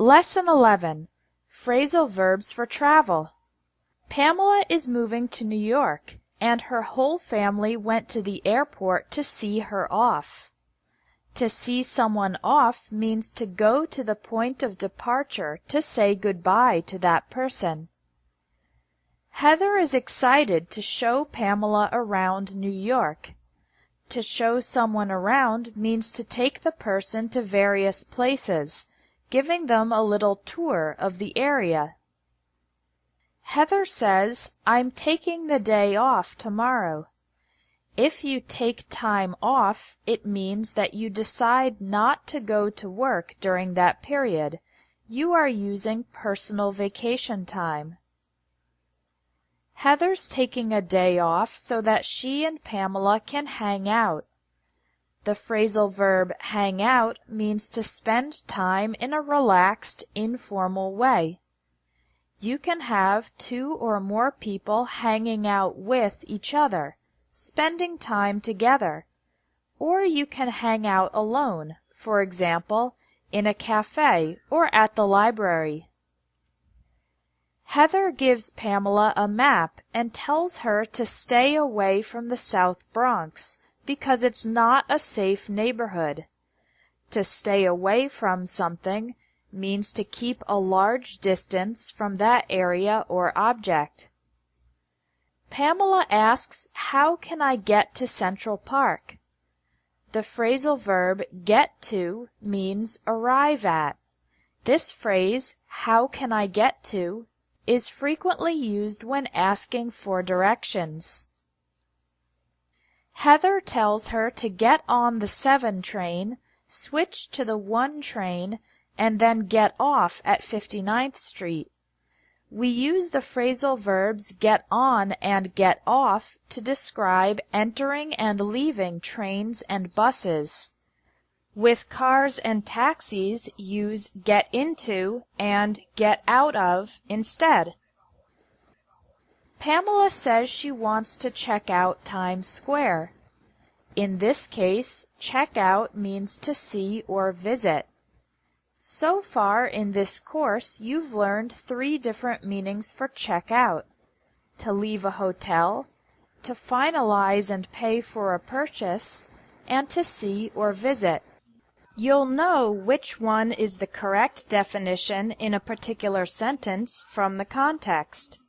Lesson 11. Phrasal verbs for travel. Pamela is moving to New York, and her whole family went to the airport to see her off. To see someone off means to go to the point of departure to say goodbye to that person. Heather is excited to show Pamela around New York. To show someone around means to take the person to various places, giving them a little tour of the area. Heather says, "I'm taking the day off tomorrow." If you take time off, it means that you decide not to go to work during that period. You are using personal vacation time. Heather's taking a day off so that she and Pamela can hang out. The phrasal verb hang out means to spend time in a relaxed, informal way. You can have two or more people hanging out with each other, spending time together. Or you can hang out alone, for example, in a cafe or at the library. Heather gives Pamela a map and tells her to stay away from the South Bronx because it's not a safe neighborhood. To stay away from something means to keep a large distance from that area or object. Pamela asks, "How can I get to Central Park?" The phrasal verb get to means arrive at. This phrase, "How can I get to?" is frequently used when asking for directions. Heather tells her to get on the 7 train, switch to the 1 train, and then get off at 59th Street. We use the phrasal verbs get on and get off to describe entering and leaving trains and buses. With cars and taxis, use get into and get out of instead. Pamela says she wants to check out Times Square. In this case, check out means to see or visit. So far in this course, you've learned 3 different meanings for check out: to leave a hotel, to finalize and pay for a purchase, and to see or visit. You'll know which one is the correct definition in a particular sentence from the context.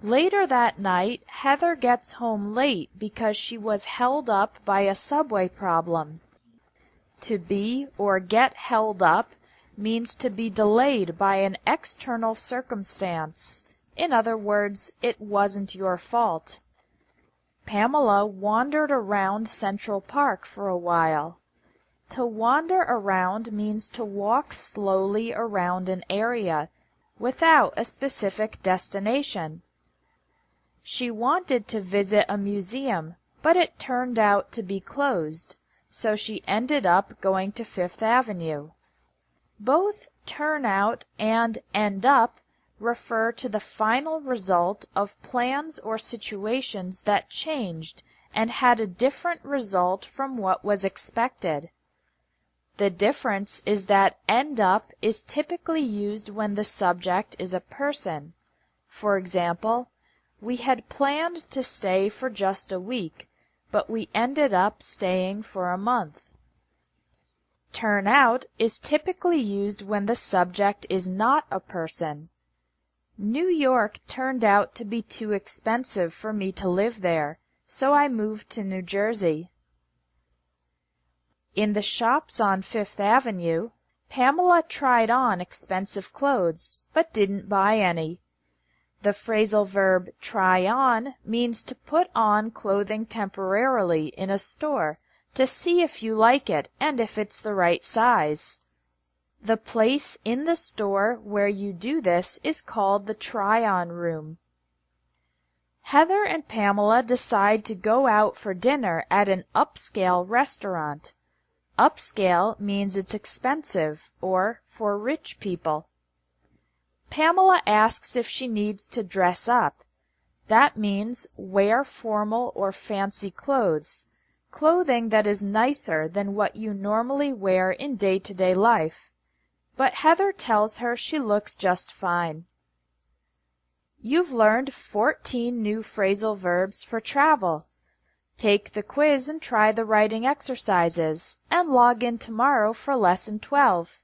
Later that night, Heather gets home late because she was held up by a subway problem. To be or get held up means to be delayed by an external circumstance. In other words, it wasn't your fault. Pamela wandered around Central Park for a while. To wander around means to walk slowly around an area without a specific destination. She wanted to visit a museum, but it turned out to be closed, so she ended up going to Fifth Avenue. Both turn out and end up refer to the final result of plans or situations that changed and had a different result from what was expected. The difference is that end up is typically used when the subject is a person. For example, we had planned to stay for just a week, but we ended up staying for a month. Turn out is typically used when the subject is not a person. New York turned out to be too expensive for me to live there, so I moved to New Jersey. In the shops on Fifth Avenue, Pamela tried on expensive clothes, but didn't buy any. The phrasal verb try on means to put on clothing temporarily in a store to see if you like it and if it's the right size. The place in the store where you do this is called the try-on room. Heather and Pamela decide to go out for dinner at an upscale restaurant. Upscale means it's expensive or for rich people. Pamela asks if she needs to dress up. That means wear formal or fancy clothes, clothing that is nicer than what you normally wear in day-to-day life. but Heather tells her she looks just fine. You've learned 14 new phrasal verbs for travel. Take the quiz and try the writing exercises, and log in tomorrow for Lesson 12.